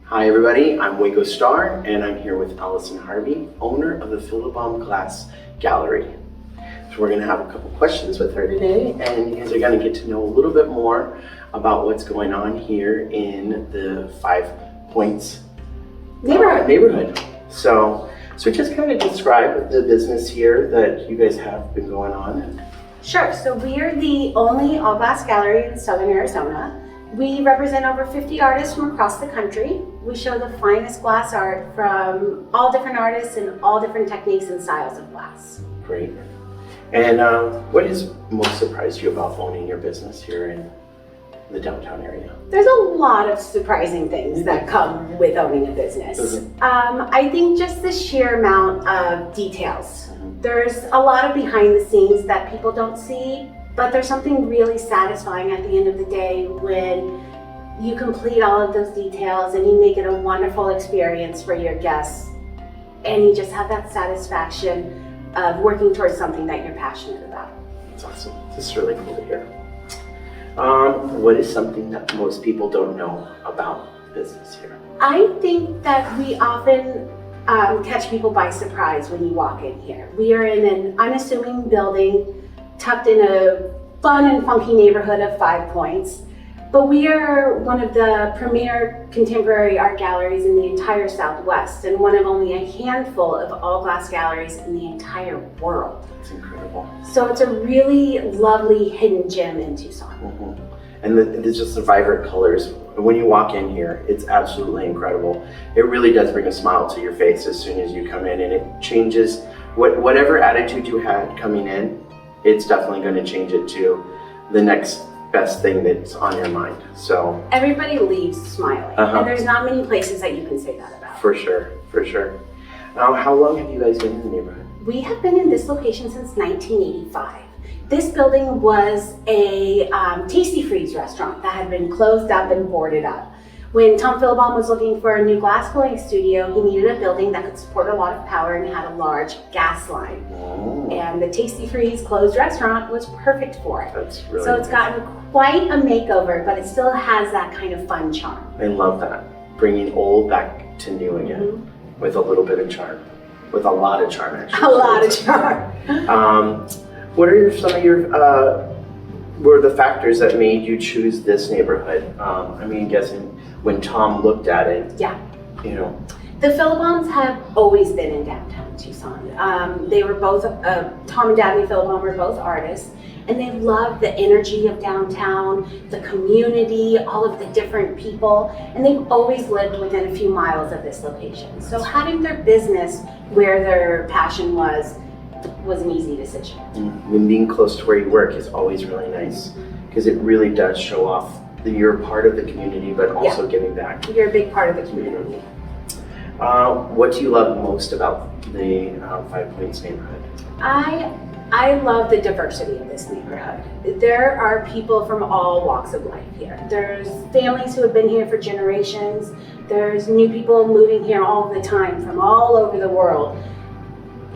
Hi everybody, I'm Waco Starr and I'm here with Alison Harvey, owner of the Philabaum Glass Gallery. So we're going to have a couple questions with her today and you guys are going to get to know a little bit more about what's going on here in the 5 Points neighborhood. So just kind of describe the business here that you guys have been going on. Sure, so we are the only all glass gallery in Southern Arizona. We represent over 50 artists from across the country. We show the finest glass art from all different artists and all different techniques and styles of glass. Great. And what has most surprised you about owning your business here in the downtown area? There's a lot of surprising things that come with owning a business. I think just the sheer amount of details. There's a lot of behind the scenes that people don't see, but there's something really satisfying at the end of the day when you complete all of those details and you make it a wonderful experience for your guests. And you just have that satisfaction of working towards something that you're passionate about. That's awesome. This is really cool to hear. What is something that most people don't know about business here? I think that we often catch people by surprise when you walk in here. We are in an unassuming building tucked in a fun and funky neighborhood of 5 Points. But we are one of the premier contemporary art galleries in the entire Southwest and one of only a handful of all glass galleries in the entire world. That's incredible. So it's a really lovely hidden gem in Tucson. And it's just the vibrant colors. When you walk in here, it's absolutely incredible. It really does bring a smile to your face as soon as you come in, and it changes whatever attitude you had coming in, it's definitely going to change it to the next best thing that's on your mind. So everybody leaves smiling, and there's not many places that you can say that about. For sure, for sure. Now, how long have you guys been in the neighborhood? We have been in this location since 1985. This building was a Tasty Freeze restaurant that had been closed up and boarded up. When Tom Philabaum was looking for a new glass blowing studio, he needed a building that could support a lot of power and had a large gas line. And the Tasty Freeze closed restaurant was perfect for it. That's really So it's gotten quite a makeover, but it still has that kind of fun charm. I love that. Bringing old back to new again with a little bit of charm. With a lot of charm, actually. A lot of charm. What are some of your were the factors that made you choose this neighborhood? I mean, guessing when Tom looked at it, you know. The Philabaums have always been in downtown Tucson. They were both, Tom and Dabney Philabaum were both artists, and they loved the energy of downtown, the community, all of the different people, and they've always lived within a few miles of this location. So having their business where their passion was an easy decision. And being close to where you work is always really nice because it really does show off that you're part of the community, but also giving back. You're a big part of the community. What do you love most about the 5 Points neighborhood? I love the diversity of this neighborhood. There are people from all walks of life here. There's families who have been here for generations. There's new people moving here all the time from all over the world.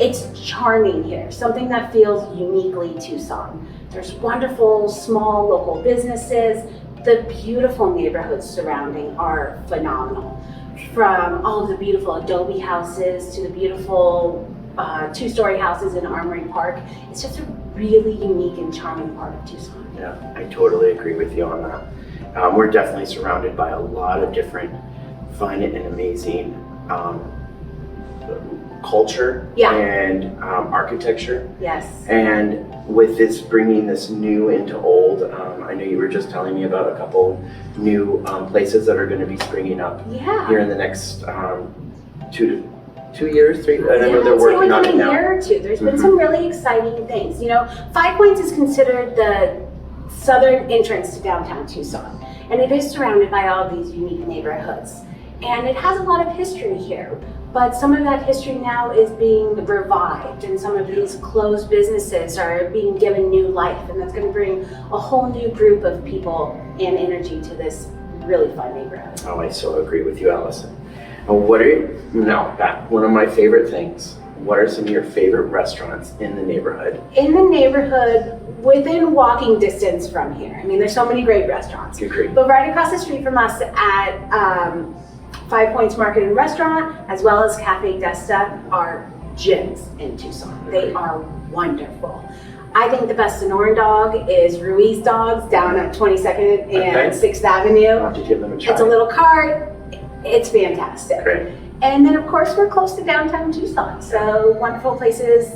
It's charming here, something that feels uniquely Tucson. There's wonderful small local businesses. The beautiful neighborhoods surrounding are phenomenal. From all of the beautiful adobe houses to the beautiful 2-story houses in Armory Park. It's just a really unique and charming part of Tucson. Yeah, I totally agree with you on that. We're definitely surrounded by a lot of different fun and amazing culture and architecture. Yes. And with this bringing this new into old, I know you were just telling me about a couple new places that are going to be springing up here in the next 2 years, 3. I know they're working on it now. A year or two. There's been some really exciting things. You know, 5 Points is considered the southern entrance to downtown Tucson, and it is surrounded by all of these unique neighborhoods. And it has a lot of history here, but some of that history now is being revived, and some of these closed businesses are being given new life, and that's going to bring a whole new group of people and energy to this really fun neighborhood. Oh, I so agree with you, Allison. One of my favorite things. What are some of your favorite restaurants in the neighborhood? In the neighborhood, within walking distance from here. I mean, there's so many great restaurants. Agreed. But right across the street from us at Five Points Market and Restaurant, as well as Cafe Desta, are gems in Tucson. They are wonderful. I think the best Sonoran dog is Ruiz Dogs down at 22nd and 6th Avenue. I'll have to give them a try. It's a little cart. It's fantastic. Great. And then, of course, we're close to downtown Tucson. So wonderful places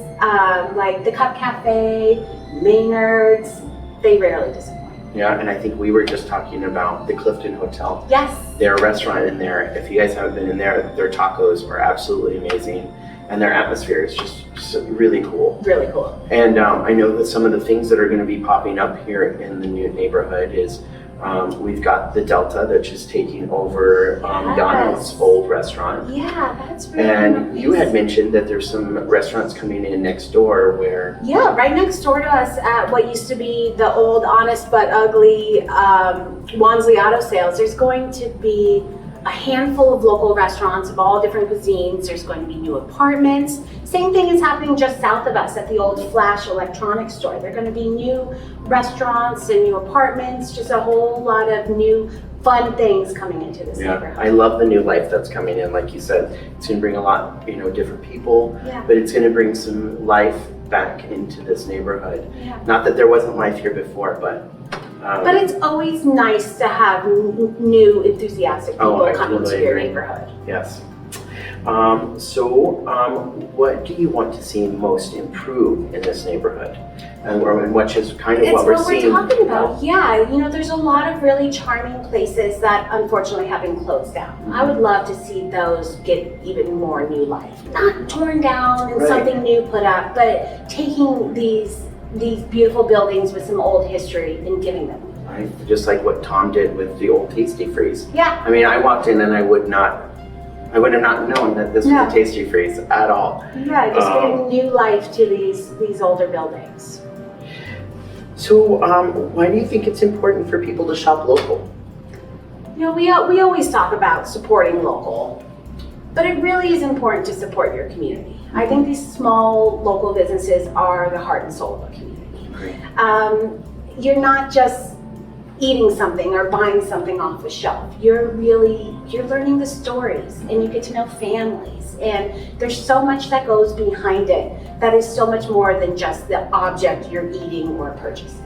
like the Cup Cafe, Maynard's, they rarely disappoint. Yeah, and I think we were just talking about the Clifton Hotel. Yes. Their restaurant in there, if you guys haven't been in there, their tacos are absolutely amazing. And their atmosphere is just really cool. Really cool. And I know that some of the things that are going to be popping up here in the new neighborhood is we've got the Delta that's just taking over Yano's old restaurant. Yeah, that's really And nice. you had mentioned that there's some restaurants coming in next door where... Yeah, right next door to us at what used to be the old honest but ugly Wansley Auto Sales, there's going to be a handful of local restaurants of all different cuisines. There's going to be new apartments. Same thing is happening just south of us at the old Flash Electronics Store. There are going to be new restaurants and new apartments, just a whole lot of new fun things coming into this neighborhood. I love the new life that's coming in. Like you said, it's going to bring a lot, different people, but it's going to bring some life back into this neighborhood. Yeah. Not that there wasn't life here before, but it's always nice to have new enthusiastic people coming to your neighborhood. Yes. What do you want to see most improve in this neighborhood? And which is kind of what we're seeing. It's what we're talking about. Yeah, there's a lot of really charming places that unfortunately have been closed down. Mm-hmm. I would love to see those get even more new life. Not torn down and something new put up, but taking these beautiful buildings with some old history and giving them. Right, just like what Tom did with the old Tasty Freeze. Yeah. I mean, I walked in and I would have not known that this was a Tasty Freeze at all. Yeah, just giving new life to these older buildings. So, why do you think it's important for people to shop local? We always talk about supporting local, but it really is important to support your community. I think these small local businesses are the heart and soul of a community. Great. You're not just eating something or buying something off a shelf. You're learning the stories, and you get to know families, and there's so much that goes behind it that is so much more than just the object you're eating or purchasing.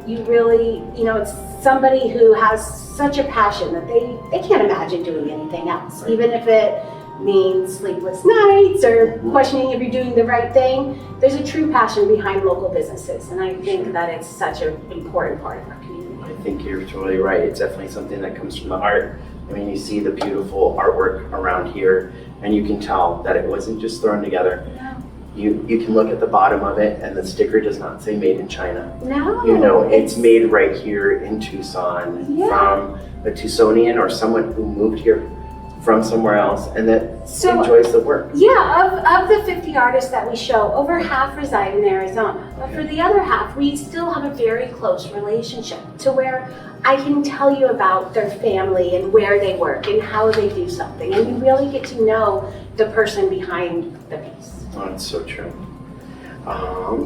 You really, it's somebody who has such a passion that they can't imagine doing anything else, even if it means sleepless nights or questioning if you're doing the right thing. There's a true passion behind local businesses, and I think that it's such an important part of our community. I think you're totally right. It's definitely something that comes from the heart. I mean, you see the beautiful artwork around here, and you can tell that it wasn't just thrown together. No. You can look at the bottom of it, and the sticker does not say made in China. No. It's made right here in Tucson from a Tucsonian or someone who moved here from somewhere else and that enjoys the work. Yeah, of the 50 artists that we show, over half reside in Arizona. But for the other half, we still have a very close relationship to where I can tell you about their family and where they work and how they do something. And you really get to know the person behind the piece. Oh, that's so true.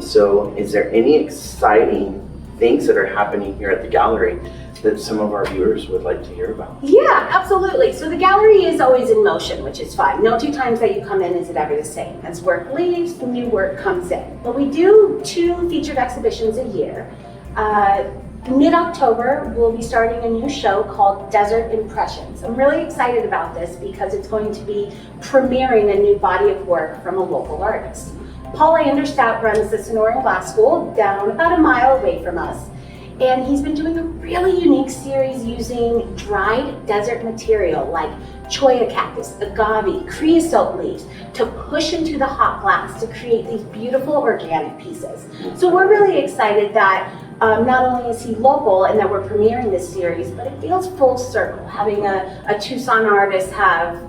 So is there any exciting things that are happening here at the gallery that some of our viewers would like to hear about? Yeah, absolutely. So the gallery is always in motion, which is fun. No two times that you come in is it ever the same. As work leaves, new work comes in. But we do 2 featured exhibitions a year. Mid-October, we'll be starting a new show called Desert Impressions. I'm really excited about this because it's going to be premiering a new body of work from a local artist. Paul Anderstout runs the Sonoran Glass School down about a mile away from us. And he's been doing a really unique series using dried desert material like cholla cactus, agave, creosote leaves to push into the hot glass to create these beautiful organic pieces. So we're really excited that not only is he local and that we're premiering this series, but it feels full circle, having a Tucson artist have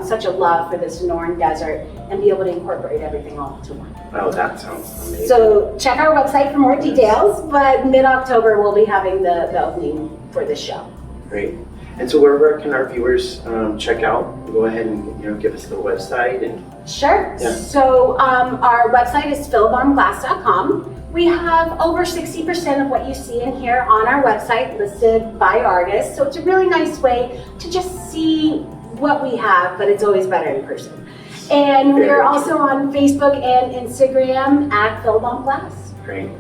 such a love for the Sonoran Desert and be able to incorporate everything all into one. Oh, that sounds amazing. So check our website for more details, but mid-October we'll be having the opening for this show. Great. And so where can our viewers check out? Go ahead and give us the website. And Sure. Yeah. So our website is philabaumglass.com. We have over 60% of what you see in here on our website listed by artists. So it's a really nice way to just see what we have, but it's always better in person. And we are also on Facebook and Instagram at Philabaum Glass. Great.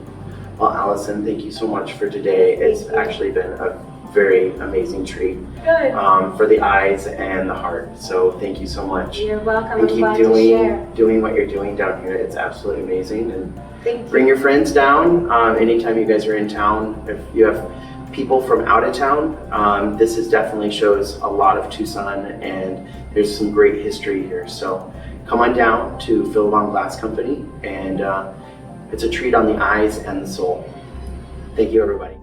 Well, Allison, thank you so much for today. It's actually been a very amazing treat. Good. For the eyes and the heart. So thank you so much. You're welcome. And I'm keep glad to share. doing what you're doing down here. It's absolutely amazing. And Thank you. bring your friends down. Anytime you guys are in town, if you have people from out of town, this is definitely shows a lot of Tucson, and there's some great history here. So come on down to Philabaum Glass Company, and it's a treat on the eyes and the soul. Thank you, everybody.